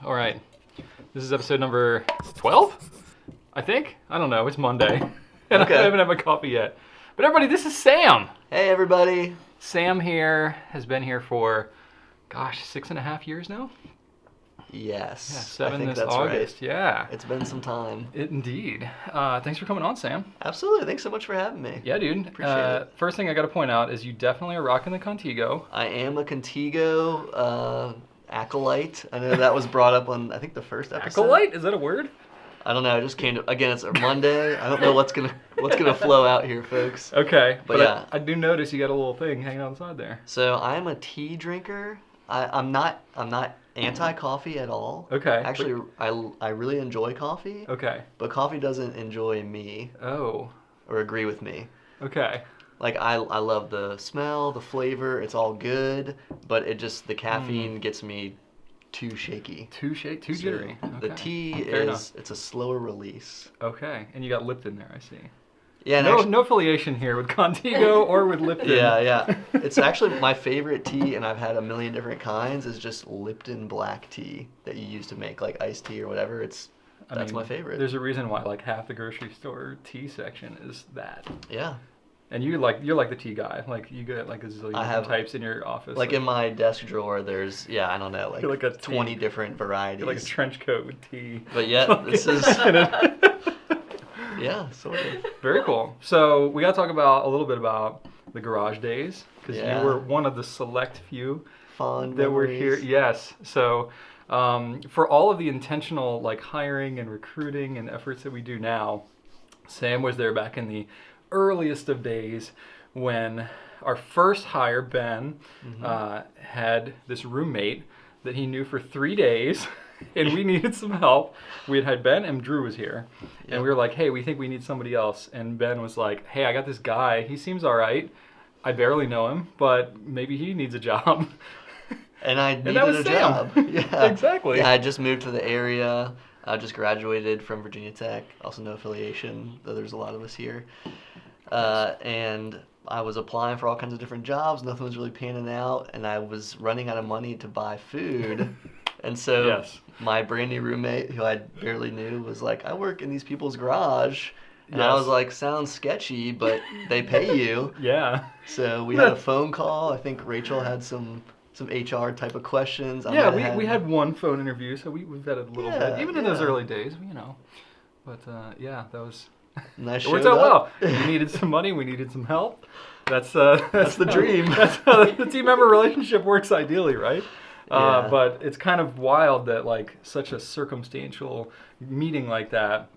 All right. This is episode number 12, I think. I don't know. It's Monday. And Okay. I haven't had my coffee yet. But everybody, this is Sam. Hey, everybody. Sam here has been here for, 6.5 years now? Yes. Yeah, 7 I think this that's August. right. Yeah. It's been some time. Indeed. Thanks for coming on, Sam. Absolutely. Thanks so much for having me. Yeah, dude. Appreciate it. First thing I got to point out is you definitely are rocking the Contigo. I am a Contigo acolyte. I know that was brought up on, I think, the first episode. Acolyte? Is that a word? I don't know. It just came to, again, it's a Monday. I don't know what's gonna flow out here, folks. Okay. But yeah. I do notice you got a little thing hanging on the side there. So I'm a tea drinker. I'm not anti-coffee at all. Okay. Actually, I really enjoy coffee. Okay. But coffee doesn't enjoy me Oh. or agree with me. Okay. Like, I love the smell, the flavor, it's all good, but the caffeine gets me too shaky. Too jittery. The Okay. tea Fair enough. it's a slower release. Okay, and you got Lipton there, I see. Yeah, and No, actually, no affiliation here with Contigo or with Lipton. yeah. It's actually my favorite tea, and I've had a million different kinds, is just Lipton black tea that you use to make, like, iced tea or whatever. That's my favorite. There's a reason why, like, half the grocery store tea section is that. Yeah. And you're like the tea guy. Like, you get like a zillion I have- types in your office. Like, in my desk drawer, there's, I don't know, You're like a 20 tea- different varieties. You're like a trench coat with tea. But yeah, this is... Yeah, sort of. Very cool. So we got to talk about a little bit about the garage days, because Yeah. you were one of the select few Fond that were here. memories. Yes. So for all of the intentional like hiring and recruiting and efforts that we do now, Sam was there back in the earliest of days when our first hire, Ben, had this roommate that he knew for 3 days. And we needed some help. We had Ben and Drew was here. And Yep. we were like, hey, we think we need somebody else. And Ben was like, hey, I got this guy. He seems all right. I barely know him, but maybe he needs a job. And I needed that was a Sam. job. Yeah. Exactly. Yeah, I just moved to the area. I just graduated from Virginia Tech. Also no affiliation, though there's a lot of us here. And I was applying for all kinds of different jobs. Nothing was really panning out. And I was running out of money to buy food. And so Yes. my brand new roommate, who I barely knew, was like, I work in these people's garage. And I Yes. was like, sounds sketchy, but they pay you. Yeah. So we had a phone call. I think Rachel had some HR type of questions. I Yeah, might have we had one phone interview, so we've vetted a little Yeah, bit. Even in those yeah. early days, But yeah, that was... And I It showed worked out well. up. We needed some money. We needed some help. That's the dream. That's how the team member relationship works ideally, right? Yeah. But it's kind of wild that like such a circumstantial meeting like that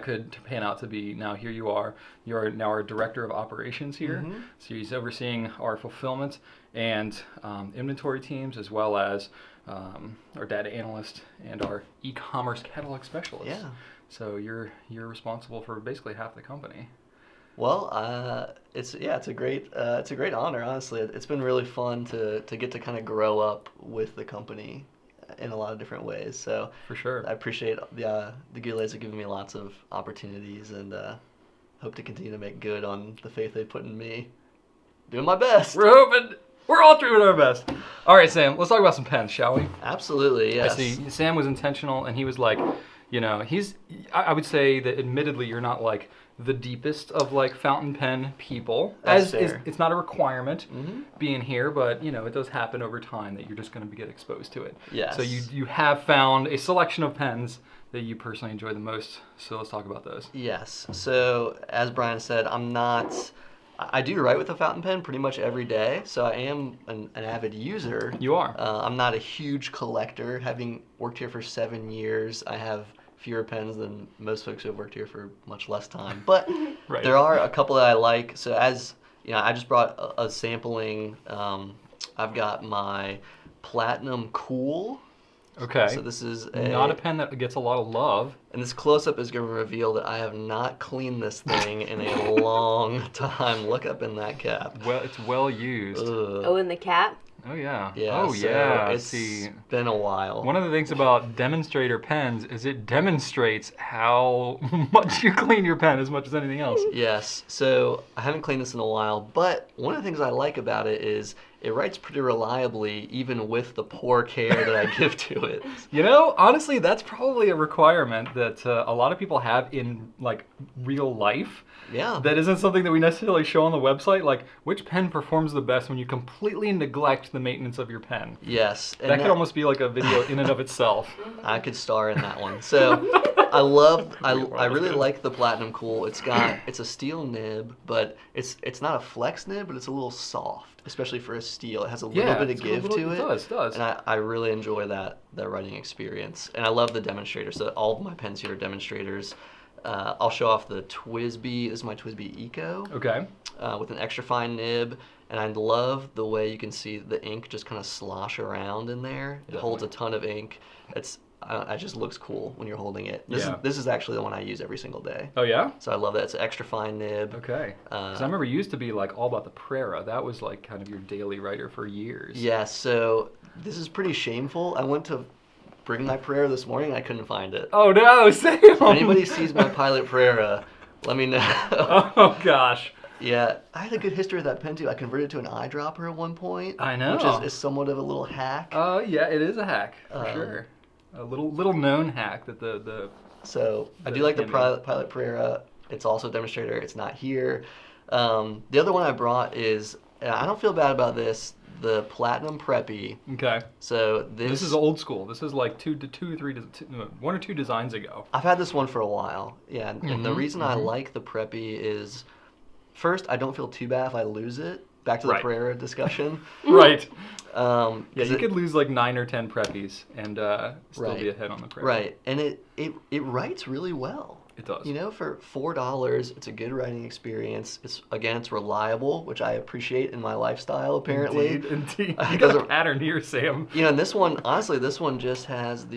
could pan out to be. Now here you are. You are now our director of operations here. Mhm. So he's overseeing our fulfillment and inventory teams, as well as our data analyst and our e-commerce catalog specialist. Yeah. So you're responsible for basically half the company. Well, it's a great honor. Honestly, it's been really fun to get to kind of grow up with the company in a lot of different ways. So For sure. I appreciate the Goulets have given me lots of opportunities, and hope to continue to make good on the faith they put in me. Doing my best. We're hoping. We're all doing our best. All right, Sam. Let's talk about some pens, shall we? Absolutely. Yes. I see. Sam was intentional, and he was like, I would say that admittedly you're not like the deepest of like fountain pen people. That's fair. It's not a requirement Mhm. being here, but it does happen over time that you're just going to get exposed to it. Yes. So you have found a selection of pens that you personally enjoy the most. So let's talk about those. Yes. So as Brian said, I do write with a fountain pen pretty much every day, so I am an avid user. You are. I'm not a huge collector. Having worked here for 7 years, I have fewer pens than most folks who have worked here for much less time. But Right. there are a couple that I like. So as I just brought a sampling. I've got my Platinum Cool. Okay. So this is Not a pen that gets a lot of love. And this close-up is going to reveal that I have not cleaned this thing in a long time. Look up in that cap. Well, it's well used. Ugh. Oh, in the cap? Oh yeah. Yeah, Oh so yeah. It's See, been a while. one of the things about demonstrator pens is it demonstrates how much you clean your pen as much as anything else. Yes, so I haven't cleaned this in a while, but one of the things I like about it is it writes pretty reliably, even with the poor care that I give to it. You know, honestly, that's probably a requirement that a lot of people have in like real life. Yeah. That isn't something that we necessarily show on the website. Like, which pen performs the best when you completely neglect the maintenance of your pen? Yes. And That could almost be like a video in and of itself. I could star in that one. So I really like the Platinum Cool. It's a steel nib, but it's not a flex nib, but it's a little soft, especially for a steel. It has a little bit of give to it. It does. And I really enjoy that writing experience. And I love the demonstrator. So all of my pens here are demonstrators. I'll show off the TWSBI. This is my TWSBI Eco. Okay. With an extra fine nib. And I love the way you can see the ink just kind of slosh around in there. It holds a ton of ink. It just looks cool when you're holding it. This is actually the one I use every single day. Oh, yeah? So I love that. It's an extra fine nib. Okay. Because I remember you used to be like all about the Prera. That was like kind of your daily writer for years. Yeah, so this is pretty shameful. I went to bring my Prera this morning and I couldn't find it. Oh, no, Sam! If anybody sees my Pilot Prera, let me know. Oh, gosh. Yeah, I had a good history with that pen too. I converted it to an eyedropper at one point. I know. Which is somewhat of a little hack. Yeah, it is a hack, for sure. A little known hack that So I do like the Pilot Prera. It's also a demonstrator. It's not here. The other one I brought is, and I don't feel bad about this, the Platinum Preppy. Okay. So this is old school. This is like one or two designs ago. I've had this one for a while. Yeah, and the reason I like the Preppy is, first, I don't feel too bad if I lose it. Back to the Prera discussion. Right. Yeah, you could lose like 9 or 10 Preppies and still be ahead on the Prera. Right, and it writes really well. It does. You know, for $4, it's a good writing experience. It's reliable, which I appreciate in my lifestyle, apparently. Indeed. You got a pattern here, Sam. You know, and this one, honestly, just has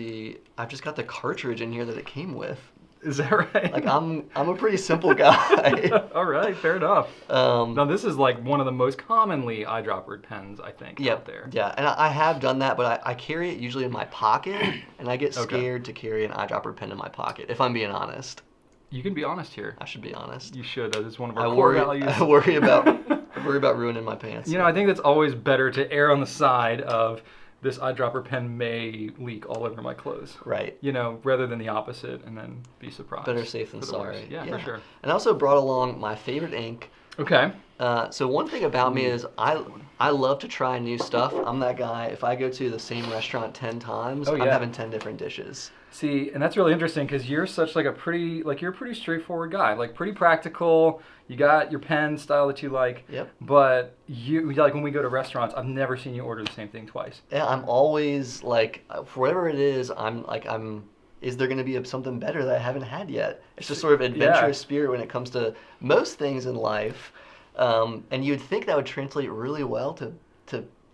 I've just got the cartridge in here that it came with. Is that right? Like, I'm a pretty simple guy. All right, fair enough. Now, this is like one of the most commonly eyedroppered pens, I think, out there. Yeah, and I have done that, but I carry it usually in my pocket, and I get scared to carry an eyedropper pen in my pocket, if I'm being honest. You can be honest here. I should be honest. You should. That is one of our core values. I worry about ruining my pants. You know, I think it's always better to err on the side of this eyedropper pen may leak all over my clothes. Right. You know, rather than the opposite and then be surprised. Better safe than sorry. Yeah, for sure. And I also brought along my favorite ink. Okay. So one thing about me is I love to try new stuff. I'm that guy. If I go to the same restaurant 10 times, I'm having 10 different dishes. See, and that's really interesting because you're such like you're a pretty straightforward guy, like pretty practical. You got your pen style that you like. Yep. But you like when we go to restaurants, I've never seen you order the same thing twice. Yeah, I'm always like, for whatever it is, is there going to be something better that I haven't had yet? It's just sort of adventurous spirit when it comes to most things in life. And you'd think that would translate really well to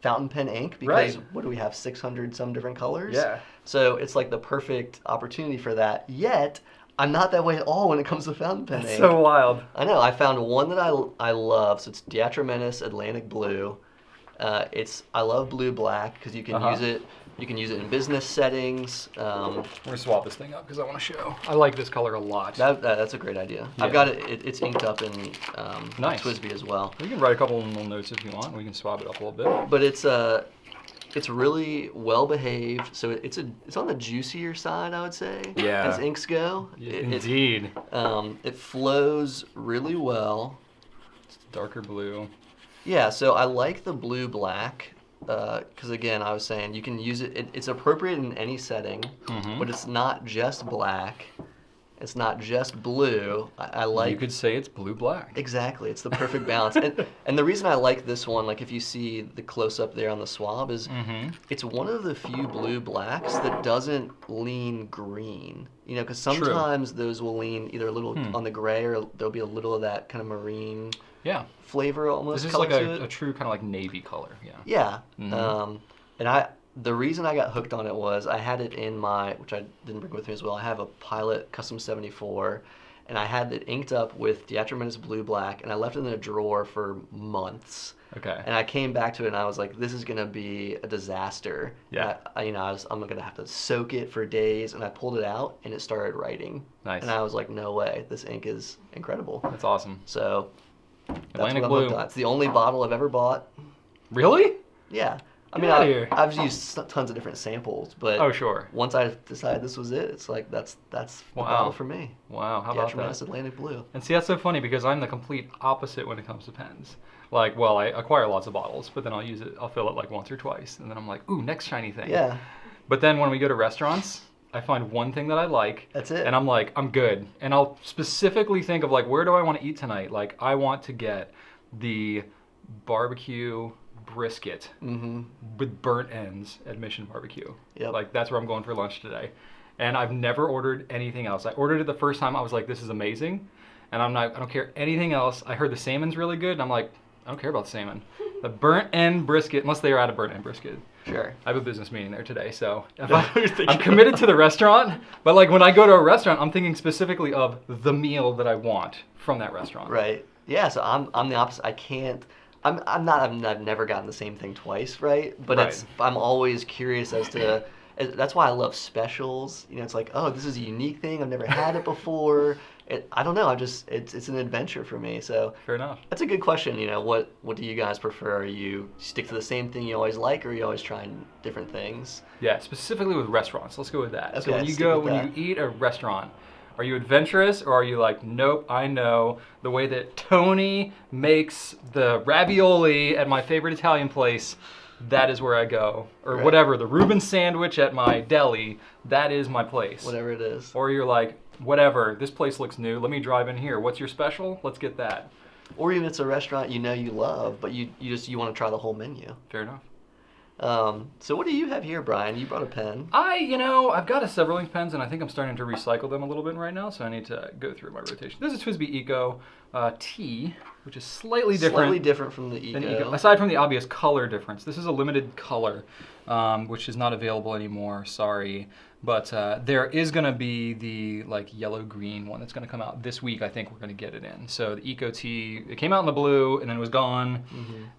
fountain pen ink because what do we have, 600 some different colors? Yeah. So it's like the perfect opportunity for that. Yet I'm not that way at all when it comes to fountain pen ink. So wild. I know. I found one that I love. So it's Diatramenis Atlantic Blue. I love blue black because you can use it. You can use it in business settings. We're gonna swap this thing up because I want to show. I like this color a lot. That's a great idea. Yeah. I've got it. It's inked up in TWSBI as well. We can write a couple little notes if you want. We can swap it up a little bit. But it's really well behaved. So it's on the juicier side, I would say. Yeah. As inks go. Indeed. It flows really well. It's darker blue. Yeah. So I like the blue black. Because again, I was saying you can use it. It's appropriate in any setting, but it's not just black. It's not just blue. I like. You could say it's blue black. Exactly, it's the perfect balance. And the reason I like this one, like if you see the close up there on the swab, is it's one of the few blue blacks that doesn't lean green. You know, because sometimes those will lean either a little on the gray or there'll be a little of that kind of marine. Yeah. Flavor almost. This is like a true kind of like navy color. Yeah. Yeah. And the reason I got hooked on it was I had it in which I didn't bring with me as well. I have a Pilot Custom 74, and I had it inked up with Diatramenis Blue Black, and I left it in a drawer for months. Okay. And I came back to it, and I was like, this is gonna be a disaster. Yeah. I'm gonna have to soak it for days, and I pulled it out, and it started writing. Nice. And I was like, no way, this ink is incredible. That's awesome. So. Atlantic Blue. It's the only bottle I've ever bought. Really? Yeah. I Get mean, outta here. I've used tons of different samples, but Oh, sure. once I decided this was it, it's like that's the Wow. bottle for me. Wow, how about Detroit that? Atlantic Blue. And see, that's so funny because I'm the complete opposite when it comes to pens. Like, well, I acquire lots of bottles, but then I'll fill it like once or twice, and then I'm like, ooh, next shiny thing. Yeah. But then when we go to restaurants, I find one thing that I like. That's it. And I'm like, I'm good. And I'll specifically think of like, where do I want to eat tonight? Like, I want to get the barbecue brisket with burnt ends at Mission Barbecue. Yep. Like, that's where I'm going for lunch today. And I've never ordered anything else. I ordered it the first time. I was like, this is amazing. And I don't care anything else. I heard the salmon's really good. And I'm like, I don't care about the salmon. The burnt end brisket, unless they are out of burnt end brisket. Sure. I have a business meeting there today, so I'm committed to the restaurant. But like when I go to a restaurant, I'm thinking specifically of the meal that I want from that restaurant. Right. Yeah. So I'm the opposite. I can't. I've never gotten the same thing twice, right? But Right. I'm always curious as to. That's why I love specials. You know, it's like, oh, this is a unique thing. I've never had it before. I don't know. It's an adventure for me. So Fair enough. that's a good question. You know, what do you guys prefer? Are you stick to the same thing you always like, or are you always trying different things? Yeah, specifically with restaurants. Let's go with that. So Okay, when you stick with when that. you eat a restaurant, are you adventurous or are you like, nope, I know the way that Tony makes the ravioli at my favorite Italian place, that is where I go. Or Right. whatever, the Reuben sandwich at my deli, that is my place. Whatever it is. Or you're like, whatever, this place looks new, let me drive in here. What's your special? Let's get that. Or even it's a restaurant you know you love, but you want to try the whole menu. Fair enough. So what do you have here, Brian? You brought a pen. I've got a several ink pens, and I think I'm starting to recycle them a little bit right now, so I need to go through my rotation. This is TWSBI Eco T, which is slightly different. Slightly different from the than Eco. Aside from the obvious color difference. This is a limited color, which is not available anymore, sorry. But there is going to be the like yellow-green one that's going to come out this week. I think we're going to get it in. So the Eco T, it came out in the blue, and then it was gone.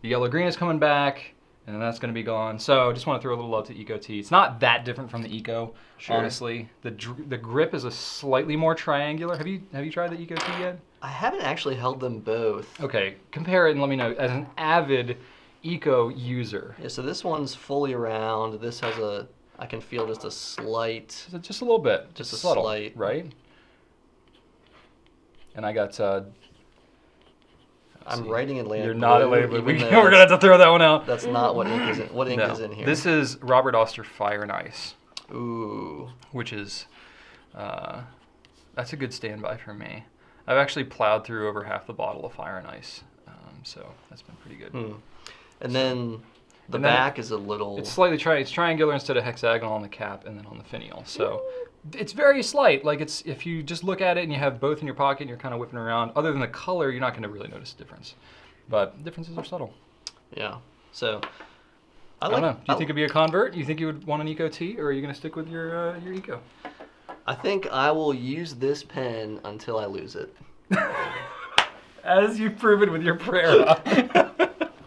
The yellow-green is coming back. And then that's going to be gone. So just want to throw a little love to Eco T. It's not that different from the Eco, Sure. honestly. The grip is a slightly more triangular. Have you tried the Eco T yet? I haven't actually held them both. Okay, compare it and let me know. As an avid Eco user, Yeah, so this one's fully round. This has I can feel just a slight. just a little bit, Just a subtle, slight. right? And I got. I'm writing Atlantic You're not Blue, Atlantic Blue. even We're though gonna have to throw that one out. That's not what ink is in. What ink No. is in here? This is Robert Oster Fire and Ice, Ooh. which is that's a good standby for me. I've actually plowed through over half the bottle of Fire and Ice, so that's been pretty good. And then the And then back is a little. It's slightly it's triangular instead of hexagonal on the cap and then on the finial. So it's very slight. Like it's if you just look at it and you have both in your pocket and you're kind of whipping around. Other than the color, you're not going to really notice a difference. But differences are subtle. Yeah. So. I don't know. Do you think it'd be a convert? You think you would want an Eco T, or are you going to stick with your Eco? I think I will use this pen until I lose it. As you've proven with your prayer.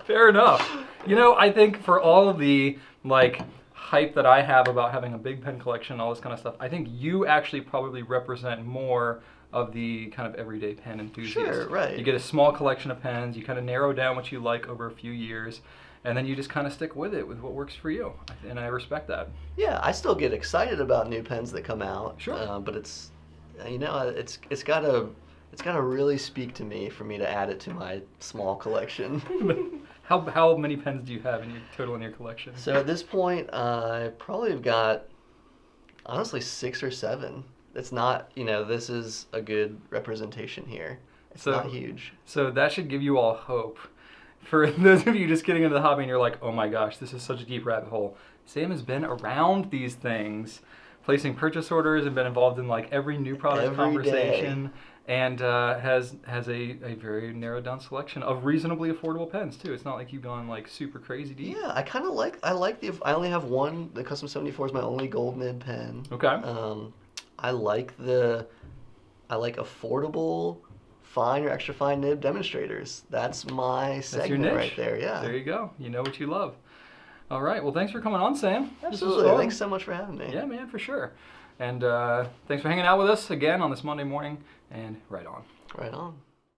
Fair enough. You know, I think for all of the like hype that I have about having a big pen collection and all this kind of stuff, I think you actually probably represent more of the kind of everyday pen enthusiast. Sure, right. You get a small collection of pens, you kind of narrow down what you like over a few years, and then you just kind of stick with it with what works for you. And I respect that. Yeah, I still get excited about new pens that come out. Sure. But it's, it's gotta really speak to me for me to add it to my small collection. How many pens do you have in your collection? So at this point, I probably have got, honestly, 6 or 7. It's not, this is a good representation here. It's not huge. So that should give you all hope. For those of you just getting into the hobby and you're like, oh my gosh, this is such a deep rabbit hole. Sam has been around these things, placing purchase orders and been involved in like every new product Every conversation. And has a very narrowed down selection of reasonably affordable pens too. It's not like you've gone like super crazy deep. Yeah, I only have one. The Custom 74 is my only gold nib pen. Okay. I like affordable, fine or extra fine nib demonstrators. That's my segment That's your niche right there. Yeah. There you go. You know what you love. All right. Well, thanks for coming on, Sam. This was Absolutely. fun. Thanks so much for having me. Yeah, man, for sure. And thanks for hanging out with us again on this Monday morning. And right on. Right on.